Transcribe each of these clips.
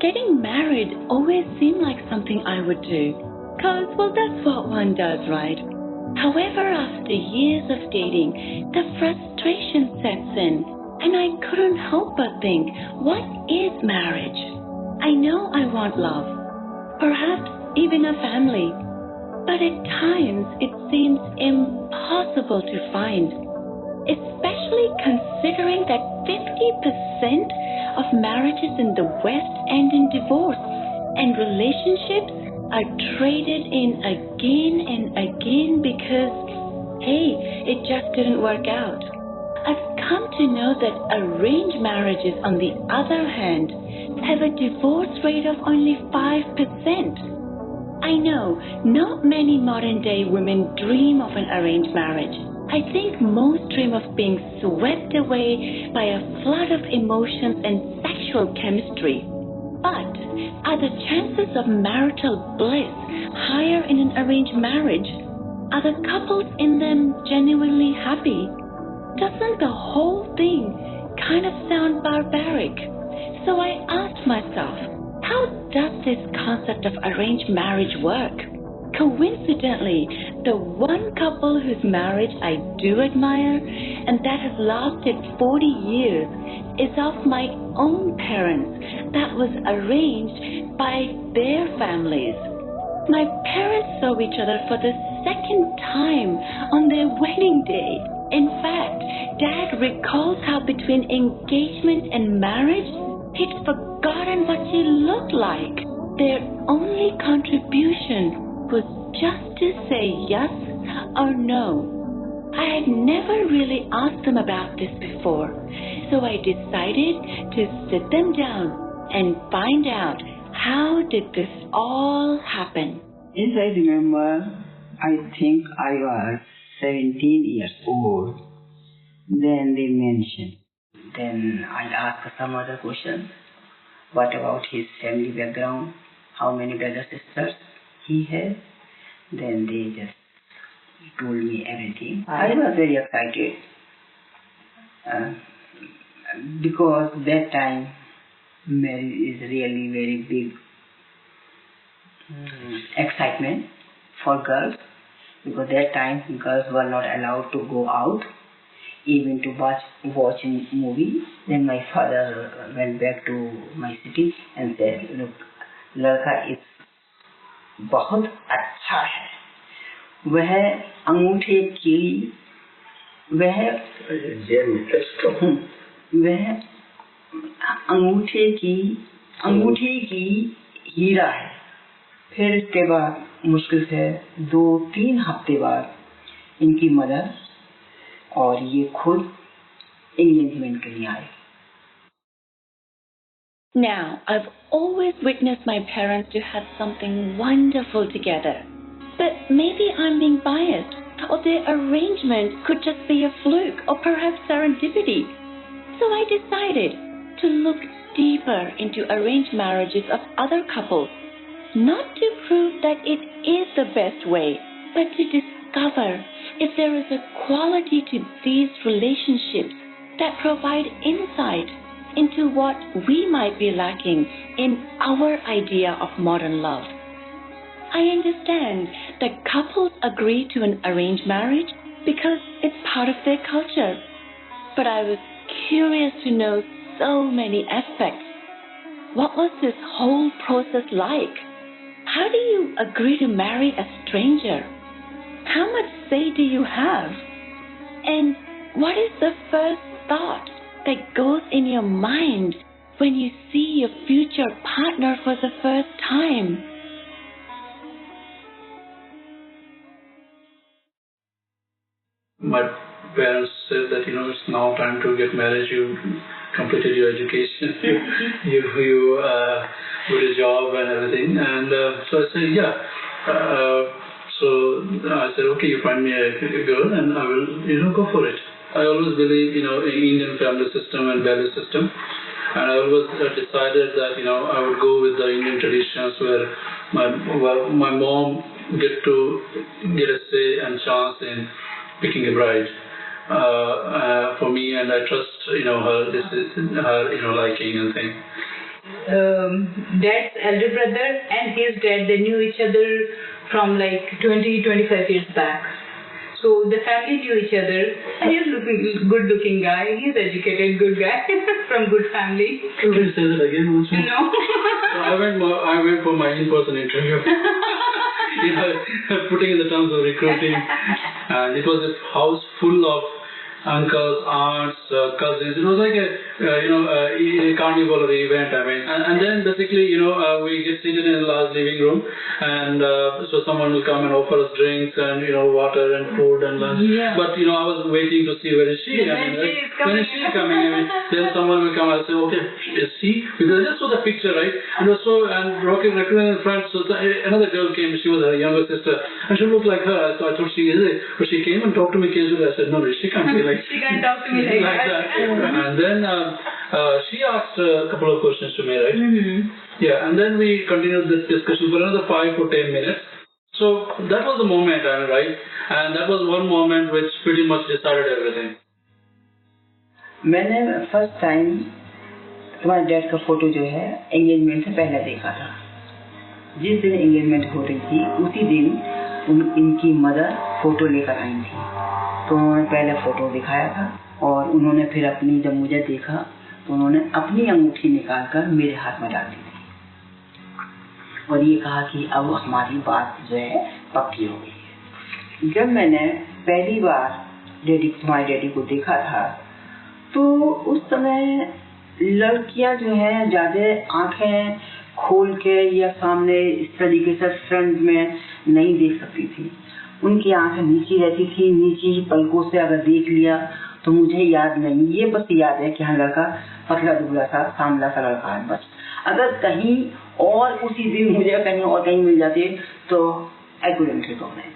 getting married always seemed like something I would do. Cause, well, that's what one does, right? However, after years of dating, the frustration sets in, and I couldn't help but think, what is marriage? I know I want love, perhaps even a family, but at times it seems impossible to find, especially considering that 50% of marriages in the West end in divorce, and relationships are traded in again and again because, hey, it just didn't work out. I've come to know that arranged marriages, on the other hand, have a divorce rate of only 5%. I know not many modern-day women dream of an arranged marriage. I think most dream of being swept away by a flood of emotions and sexual chemistry. But are the chances of marital bliss higher in an arranged marriage? Are the couples in them genuinely happy? Doesn't the whole thing kind of sound barbaric? So I asked myself, how does this concept of arranged marriage work? Coincidentally, the one couple whose marriage I do admire and that has lasted 40 years is of my own parents that was arranged by their families. My parents saw each other for the second time on their wedding day. In fact, Dad recalls how between engagement and marriage, he'd forgotten what she looked like. Their only contribution was just to say yes or no. I had never really asked them about this before, so I decided to sit them down and find out, how did this all happen? Yes, I remember, I think I was 17 years old. Then they mentioned. Then I asked some other questions. What about his family background? How many brothers and sisters he has? Then they just told me everything. I was very excited because that time marriage is really very big excitement for girls, because that time girls were not allowed to go out even to watch a movie. Then my father went back to my city and said, look, लड़का इस बहुत अच्छा है, वह अंगूठे की अंगूठे की हीरा है। फिर इसके बाद मुश्किल से 2-3 हफ्ते बाद इनकी मदर और ये खुद एंगेजमेंट के लिए आए। Now, I've always witnessed my parents to have something wonderful together. But maybe I'm being biased, or their arrangement could just be a fluke, or perhaps serendipity. So I decided to look deeper into arranged marriages of other couples, not to prove that it is the best way, but to discover if there is a quality to these relationships that provide insight into what we might be lacking in our idea of modern love. I understand that couples agree to an arranged marriage because it's part of their culture, but I was curious to know so many aspects. What was this whole process like? How do you agree to marry a stranger? How much say do you have? And what is the first thought that goes in your mind when you see your future partner for the first time? My parents said that, it's now time to get married. You completed your education, you got a job and everything. And so I said, yeah. So I said, okay, you find me a girl and I will, go for it. I always believe, in Indian family system and value system. And I always decided that, I would go with the Indian traditions where my mom get a say and chance in picking a bride for me, and I trust, her, this is her, liking and thing. dad's elder brother and his dad, they knew each other from like 20-25 years back. So the family knew each other. And he's a good-looking guy. He's educated, good guy from good family. Can you say that again once more? No. I went for my in-person interview. Putting in the terms of recruiting. And it was a house full of uncles, aunts, cousins. It was like a carnival or event. And then basically, we get seated in the last living room, and so someone will come and offer us drinks and water and food and lunch. Yeah. But I was waiting to see where is she. When is she coming? Then someone will come and say, okay, is she? Because I just saw the picture, right? And Rocky in front. So another girl came. She was her younger sister, and she looked like her. So I thought she is it. But she came and talked to me casually. I said, no, she can't be like. She can't talk to me like that. And then she asked a couple of questions to me, right? Mm-hmm. Yeah, and then we continued this discussion for another 5 to 10 minutes. So that was the moment, right? And that was one moment which pretty much decided everything. मैंने first time तुम्हारे dad का photo जो है engagement से पहले देखा था. जिस दिन एंगेजमेंट हो रही थी उसी दिन इनकी मदर फोटो लेकर आई थी. तो उन्होंने पहले फोटो दिखाया था और उन्होंने फिर अपनी जब मुझे देखा तो उन्होंने अपनी अंगूठी निकालकर मेरे हाथ में डाल दी थी और ये कहा कि अब हमारी बात जो है पक्की हो गई है. जब मैंने पहली बार तुम्हारे डैडी को देखा था तो उस समय लड़कियां जो है ज्यादा आंखें खोल के या सामने इस तरीके से फ्रंट में नहीं देख सकती थी. उनकी आंखें नीची रहती थी. नीची पलकों से अगर देख लिया तो मुझे याद नहीं, ये बस याद है कि हाँ लड़का पतला दुबला सा सांवला सा लड़का है बस. अगर कहीं और उसी दिन मुझे कहीं और कहीं मिल जाती तो I couldn't recognize.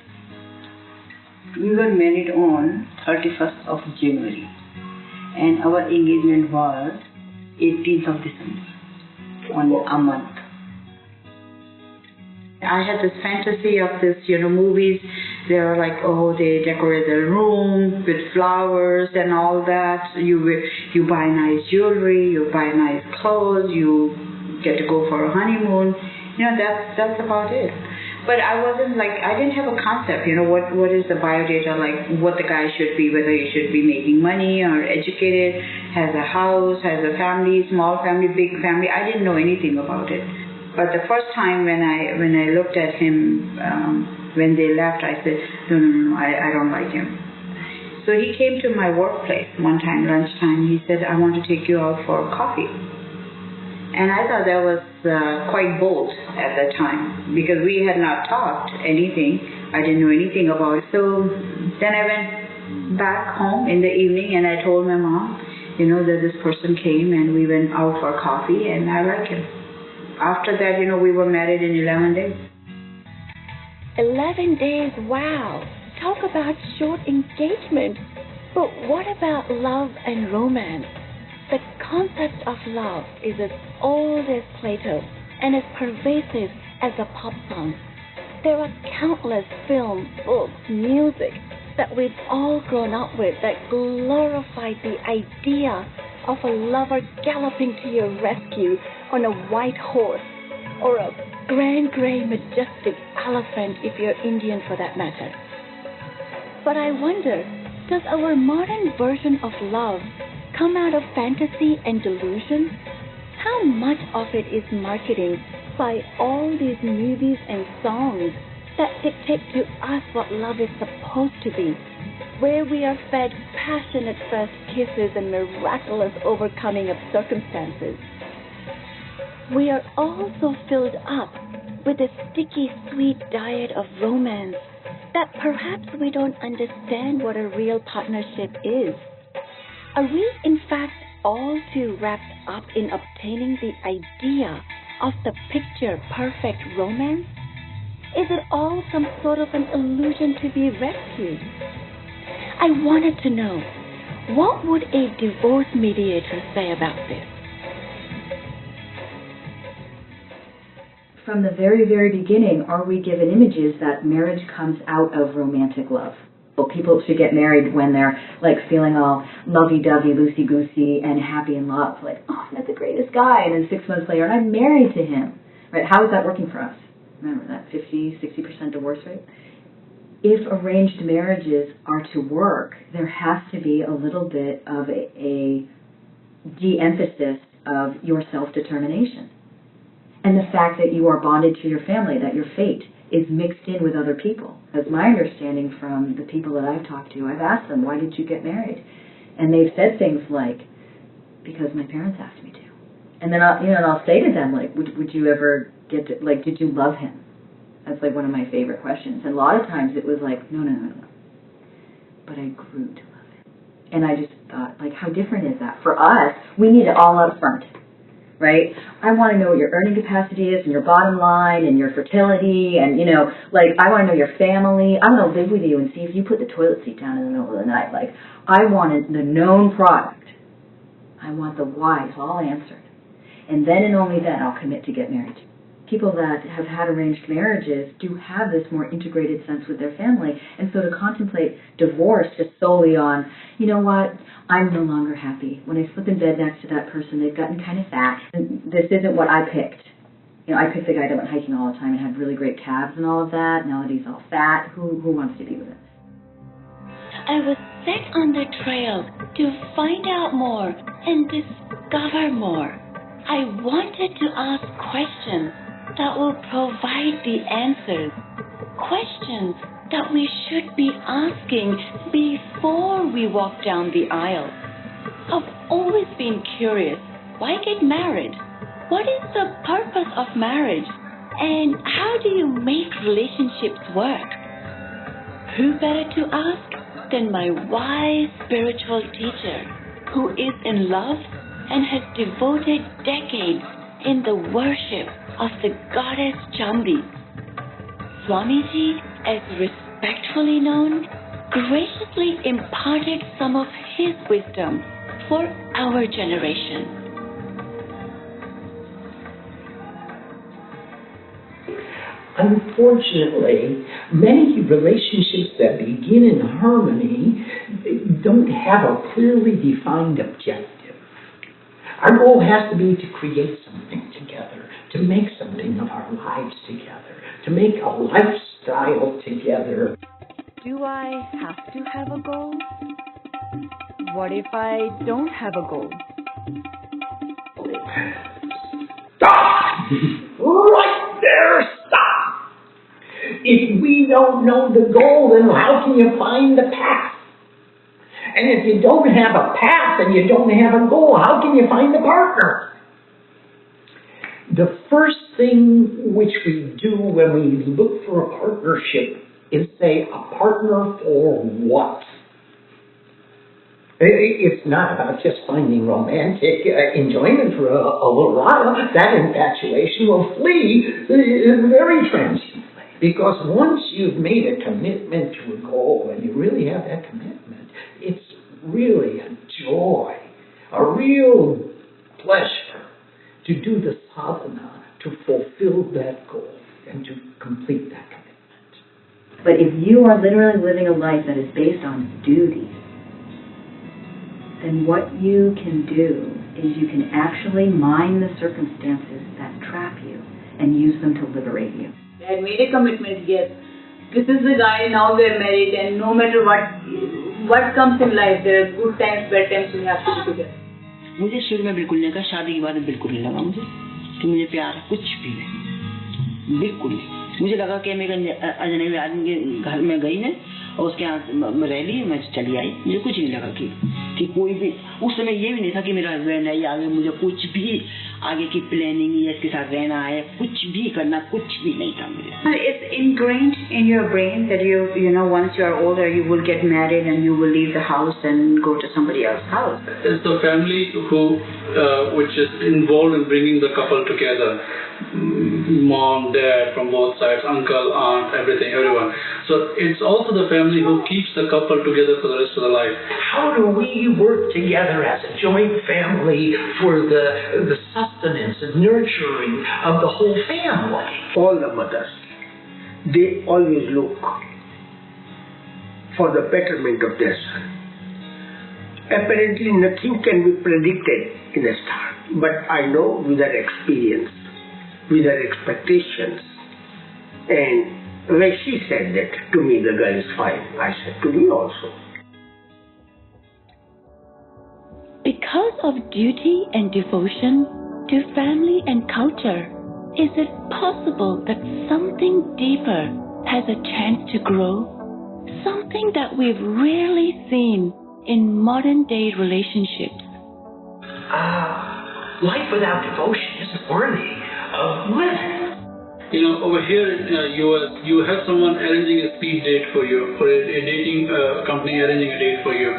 We were married on 31st of January and our engagement was 18th of December, only a month. I had this fantasy of this, movies. They were like, they decorate their room with flowers and all that. You buy nice jewelry, you buy nice clothes, you get to go for a honeymoon. That's about it. But I didn't have a concept, what is the biodata, like what the guy should be, whether he should be making money or educated, has a house, has a family, small family, big family. I didn't know anything about it. But the first time when I looked at him, when they left, I said, no, I don't like him. So he came to my workplace one time, lunchtime. He said, I want to take you out for coffee. And I thought that was quite bold at that time because we had not talked anything. I didn't know anything about it. So then I went back home in the evening and I told my mom, that this person came and we went out for coffee and I like him. After that, we were married in 11 days. 11 days, wow. Talk about short engagement. But what about love and romance? The concept of love is as old as Plato and as pervasive as a pop song. There are countless films, books, music that we've all grown up with that glorify the idea of a lover galloping to your rescue on a white horse or a grand, grey, majestic elephant if you're Indian for that matter. But I wonder, does our modern version of love come out of fantasy and delusion? How much of it is marketing by all these movies and songs that dictate to us what love is supposed to be, where we are fed passionate first kisses and miraculous overcoming of circumstances? We are also filled up with a sticky, sweet diet of romance that perhaps we don't understand what a real partnership is. Are we, in fact, all too wrapped up in obtaining the idea of the picture-perfect romance? Is it all some sort of an illusion to be rescued? I wanted to know, what would a divorce mediator say about this? From the very, very beginning, are we given images that marriage comes out of romantic love? People should get married when they're like feeling all lovey-dovey, loosey-goosey, and happy in love. Like, oh, I met the greatest guy, and then 6 months later, and I'm married to him. Right? How is that working for us? Remember that 50-60% divorce rate? If arranged marriages are to work, there has to be a little bit of a de-emphasis of your self-determination. And the fact that you are bonded to your family, that your fate is mixed in with other people. As my understanding from the people that I've talked to, I've asked them, why did you get married? And they've said things like, because my parents asked me to. And then I'll say to them, like, would you ever get to, like, did you love him? That's like one of my favorite questions. And a lot of times it was like, no. But I grew to love him. And I just thought, like, how different is that? For us, we need it all up front. Right? I want to know what your earning capacity is and your bottom line and your fertility and, like, I want to know your family. I want to live with you and see if you put the toilet seat down in the middle of the night. Like, I wanted the known product. I want the whys all answered. And then and only then I'll commit to get married. People that have had arranged marriages do have this more integrated sense with their family. And so to contemplate divorce just solely on, you know what, I'm no longer happy. When I sleep in bed next to that person, they've gotten kind of fat. And this isn't what I picked. I picked the guy that went hiking all the time and had really great calves and all of that. Now that he's all fat, who wants to be with us? I was set on the trail to find out more and discover more. I wanted to ask questions that will provide the answers. Questions that we should be asking before we walk down the aisle. I've always been curious. Why get married? What is the purpose of marriage? And how do you make relationships work? Who better to ask than my wise spiritual teacher, who is in love and has devoted decades in the worship of the goddess Chambi. Swamiji, as respectfully known, graciously imparted some of his wisdom for our generation. Unfortunately, many relationships that begin in harmony don't have a clearly defined objective. Our goal has to be to create something together, to make something of our lives together, to make a lifestyle together. Do I have to have a goal? What if I don't have a goal? Stop! Right there, stop! If we don't know the goal, then how can you find the path? And if you don't have a path and you don't have a goal, how can you find a partner? The first thing which we do when we look for a partnership is say, a partner for what? It's not about just finding romantic enjoyment for a little while. That infatuation will flee very transiently. Because once you've made a commitment to a goal and you really have that commitment, it's really a joy, a real pleasure to do the sadhana, to fulfill that goal and to complete that commitment. But if you are literally living a life that is based on duty, then what you can do is you can actually mine the circumstances that trap you and use them to liberate you. They had made a commitment, yes. This is the guy, now they're married, and no matter what comes in life, there are good times, bad times, we have to be together. मुझे शुरू में बिल्कुल नहीं लगा, शादी के बाद बिल्कुल नहीं लगा मुझे कि मुझे प्यार कुछ भी नहीं, बिल्कुल नहीं. मुझे लगा कि मैं अजनबी आदमी के घर में गई है और उसके यहाँ रह ली, मैं चली आई. मुझे कुछ नहीं लगा कि कोई भी, उस समय ये भी नहीं था कि मेरा हस्बैंड है या आगे मुझे कुछ भी आगे की प्लानिंग या इसके साथ रहना है, कुछ भी करना, कुछ भी नहीं था मुझे. It's ingrained in your brain that you know once you are older you will get married and you will leave the house and go to somebody else's house. It's the family which is involved in bringing the couple together. Mom, dad from both sides, uncle, aunt, everything, everyone. So it's also the family who keeps the couple together for the rest of their life. How do we work together as a joint family for the sustenance and nurturing of the whole family? All the mothers, they always look for the betterment of their son. Apparently nothing can be predicted in a star, but I know with our experience, with our expectations. And when she said that to me, the girl is fine, I said to me also. Because of duty and devotion to family and culture, is it possible that something deeper has a chance to grow? Something that we've rarely seen in modern day relationships. Life without devotion isn't worthy of living. Over here in US, you have someone arranging a speed date for you, for a dating company arranging a date for you.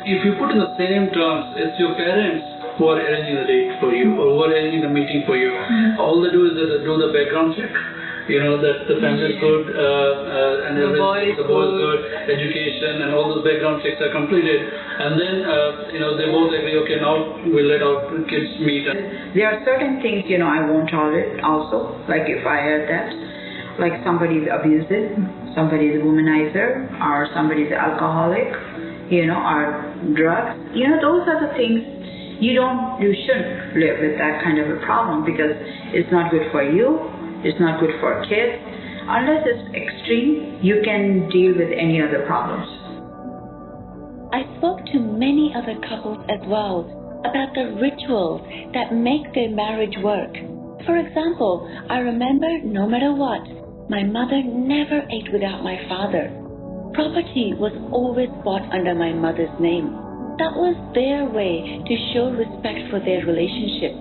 If you put in the same terms, it's your parents who are arranging the date for you, or who are arranging the meeting for you. All they do is they do the background check. That the family is good, and the boy is good, education, and all those background checks are completed. And then, they both agree, okay, now we'll let our kids meet. There are certain things, I won't tolerate also. Like if I heard that, like somebody's abusive, somebody's a womanizer, or somebody's alcoholic, or drugs. Those are the things you shouldn't live with that kind of a problem, because it's not good for you. It's not good for kids. Unless it's extreme, you can deal with any other problems. I spoke to many other couples as well about the rituals that make their marriage work. For example, I remember no matter what, my mother never ate without my father. Property was always bought under my mother's name. That was their way to show respect for their relationship.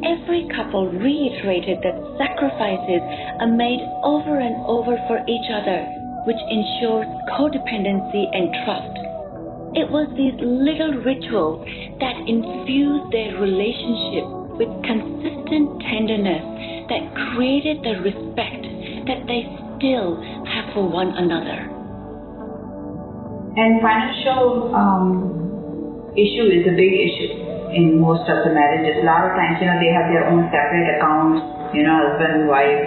Every couple reiterated that sacrifices are made over and over for each other, which ensures codependency and trust. It was these little rituals that infused their relationship with consistent tenderness that created the respect that they still have for one another. And financial issue is a big issue in most of the marriages. A lot of times, they have their own separate accounts, husband, wife.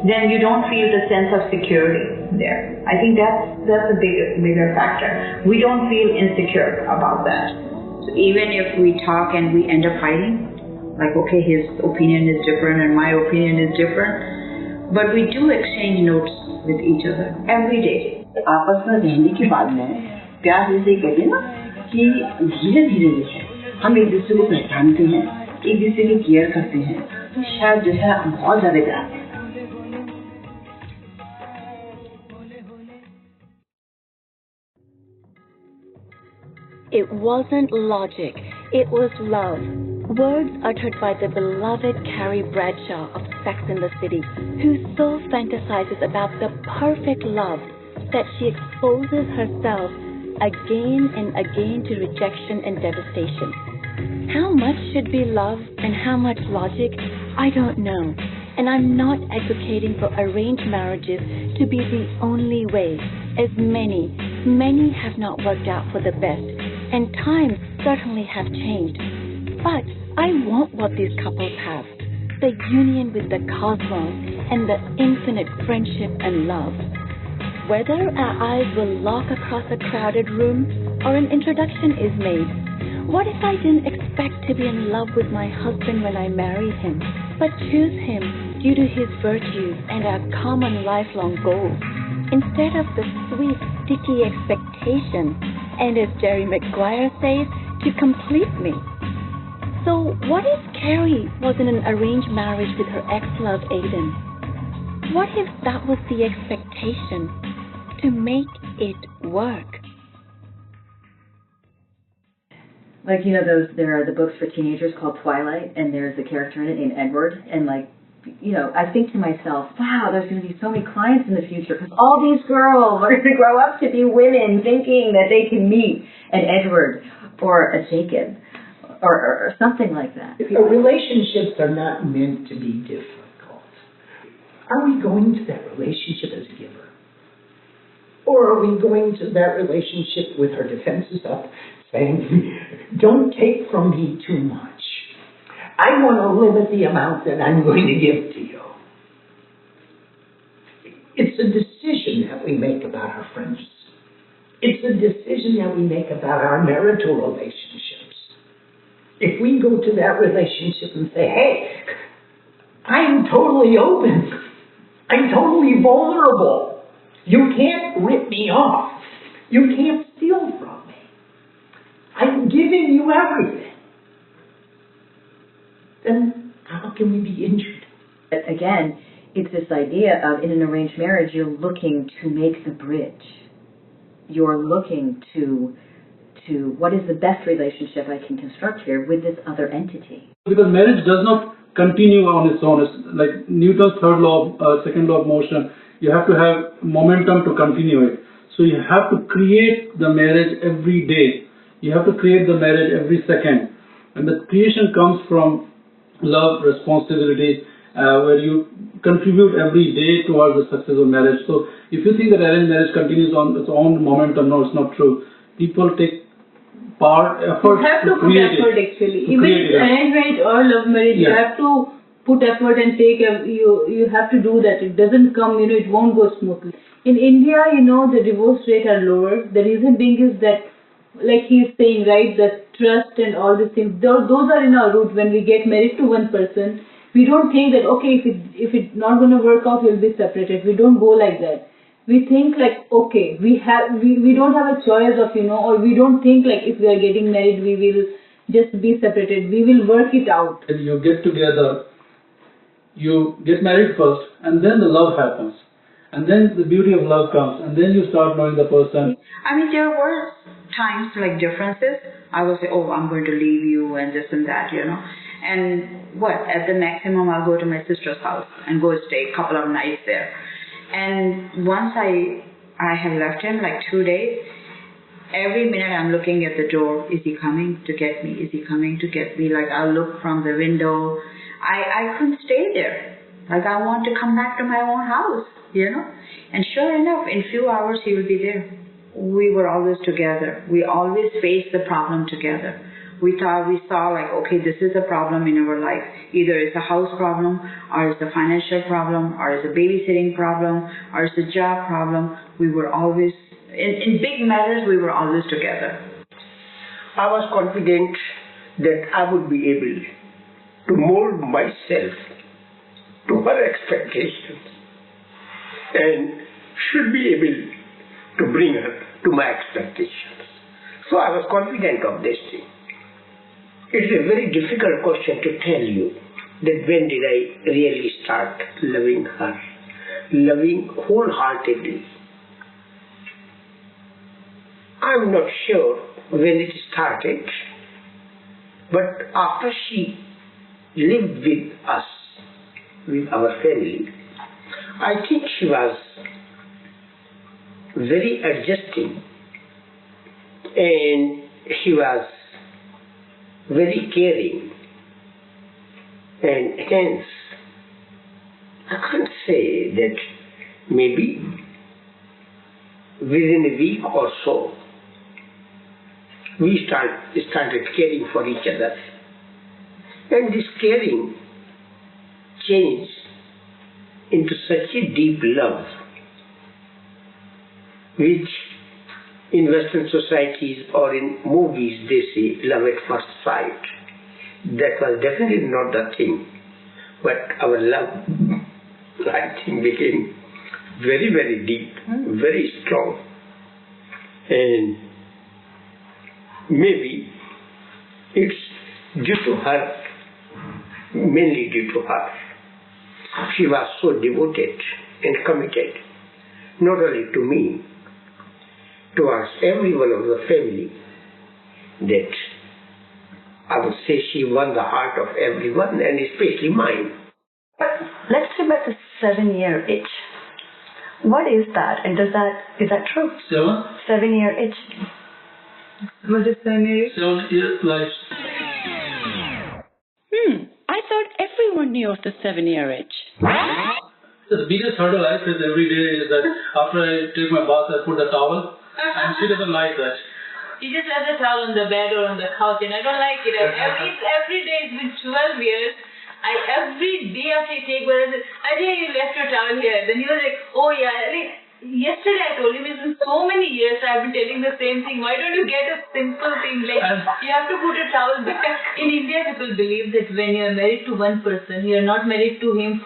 Then you don't feel the sense of security there. I think that's a bigger factor. We don't feel insecure about that. So even if we talk and we end up fighting, like, okay, his opinion is different and my opinion is different, but we do exchange notes with each other every day. आपस में रहने के बाद में प्यार जैसे कहते हैं ना कि धीरे धीरे जो है हम एक दूसरे को पहचानते हैं, एक दूसरे की केयर करते हैं, तो शायद जो है बहुत ज्यादा प्यार है. It wasn't logic, it was love. Words uttered by the beloved Carrie Bradshaw of Sex and the City, who so fantasizes about the perfect love that she exposes herself again and again to rejection and devastation. How much should be love and how much logic? I don't know. And I'm not advocating for arranged marriages to be the only way, as many have not worked out for the best, and times certainly have changed. But I want what these couples have, the union with the cosmos and the infinite friendship and love. Whether our eyes will lock across a crowded room or an introduction is made. What if I didn't expect to be in love with my husband when I married him, but choose him due to his virtues and our common lifelong goals, instead of the sweet, sticky expectation, and as Jerry Maguire says, to complete me? So what if Carrie was in an arranged marriage with her ex-love Aiden? What if that was the expectation to make it work? Like, there are the books for teenagers called Twilight, and there's a character in it named Edward, and I think to myself, wow, there's going to be so many clients in the future because all these girls are going to grow up to be women thinking that they can meet an Edward or a Jacob or something like that. Relationships are not meant to be difficult. Are we going to that relationship as a giver? Or are we going to that relationship with our defenses up, saying, don't take from me too much. I want to limit the amount that I'm going to give to you. It's a decision that we make about our friends It's a decision that we make about our marital relationships. If we go to that relationship and say, hey, I'm totally open. I'm totally vulnerable. You can't rip me off. You can't steal from me. I'm giving you everything. Then how can we be injured? Again, it's this idea of, in an arranged marriage, you're looking to make the bridge. You're looking to what is the best relationship I can construct here with this other entity. Because marriage does not continue on its own. It's like Newton's second law of motion. You have to have momentum to continue it. So you have to create the marriage every day. You have to create the marriage every second. And the creation comes from love, responsibility, where you contribute every day towards the success of marriage. So if you think that arranged marriage continues on its own momentum, no, it's not true. People take effort. You have to put effort actually. Even if arranged marriage or love marriage, you have to put effort and you have to do that. It doesn't come, it won't go smoothly. In India, the divorce rate are lower. The reason being is that, like he's saying, right, the trust and all these things, those are in our root. When we get married to one person, we don't think that, okay, if it's not going to work out, we'll be separated. We don't go like that. We think like, okay, we don't have a choice of, or we don't think like if we are getting married, we will just be separated. We will work it out. You get together, you get married first, and then the love happens. And then the beauty of love comes, and then you start knowing the person. I mean, there were times like differences. I will say, oh, I'm going to leave you and this and that, And at the maximum, I'll go to my sister's house and go stay a couple of nights there. And once I have left him, like 2 days, every minute I'm looking at the door. Is he coming to get me? Is he coming to get me? Like I'll look from the window. I couldn't stay there. Like I want to come back to my own house, And sure enough, in few hours he will be there. We were always together. We always faced the problem together. We saw like, okay, this is a problem in our life. Either it's a house problem, or it's a financial problem, or it's a babysitting problem, or it's a job problem. We were always, in big matters, we were always together. I was confident that I would be able to mold myself to her expectations and should be able to bring her to my expectations. So I was confident of this thing. It's a very difficult question to tell you that when did I really start loving her, loving wholeheartedly. I'm not sure when it started, but after she lived with us, with our family, I think she was very adjusting and she was very caring, and hence I can't say that maybe within a week or so we started caring for each other, and this caring changed into such a deep love which in Western societies or in movies they say love at first sight. That was definitely not the thing. But our love, I think, became very, very deep, very strong. And maybe it's due to her, mainly due to her. She was so devoted and committed, not only to me, towards everyone of the family, that I would say she won the heart of everyone and especially mine. Let's talk about the 7-year itch. What is that, and is that true? 7-year itch. What is 7-year itch? 7 years life. I thought everyone knew of the 7-year itch. The biggest hurdle I face every day is that after I take my bath, I put the towel, and she doesn't like that. You just left the towel on the bed or on the couch, and I don't like it. Every day, it's been 12 years. Every day after you take bath, I say, Ajay, you left your towel here. Then you're like, oh yeah. yesterday I told him, it's been so many years I've been telling the same thing. Why don't you get a simple thing like you have to put a towel back? In India, people believe that when you are married to one person, you are not married to him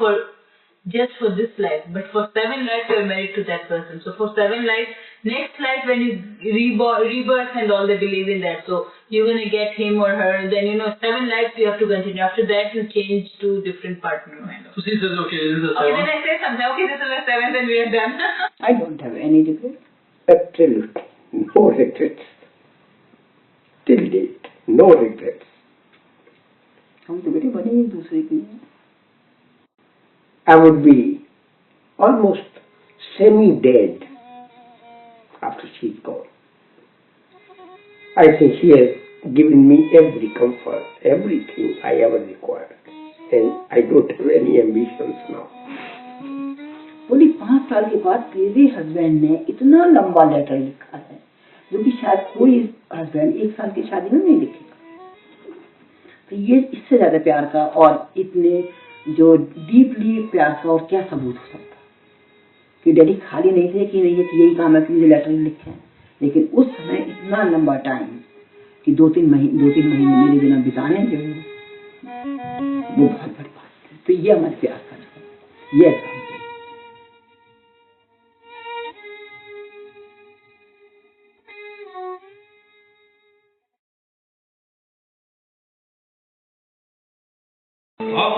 just for this life, but for 7 lives you are married to that person. So for 7 lives, next life when you rebirth and all, they believe in that. So you're going to get him or her, then 7 lives you have to continue. After that you change to different partner. So she says, okay, this is the 7th. Okay, then I say something, okay, this is the 7th and we are done. I don't have any regrets. Absolutely no regrets. Till date, no regrets. हम तो बेटे बने एक दूसरे के लिए. I would be almost semi-dead after she's gone. I think she has given me every comfort, everything I ever required, and I don't have any ambitions now. बोली 5 साल के बाद तेरे हस्बैंड ने इतना लंबा लेटर लिखा है जो कि शायद कोई हस्बैंड 1 साल की शादी में नहीं लिखेगा. तो ये इससे ज्यादा प्यार का और इतने जो डीपली प्यार का और क्या सबूत हो सकता कि डैडी खाली नहीं थे कि नहीं कि यही काम है कि मुझे लेटर लिखे हैं, लेकिन उस समय इतना लंबा टाइम कि 2-3 महीने मेरे बिना बिताने जो है वो बहुत बड़ी बात है. तो ये हमारे प्यार का है, ये एग्जाम्पल. Oh,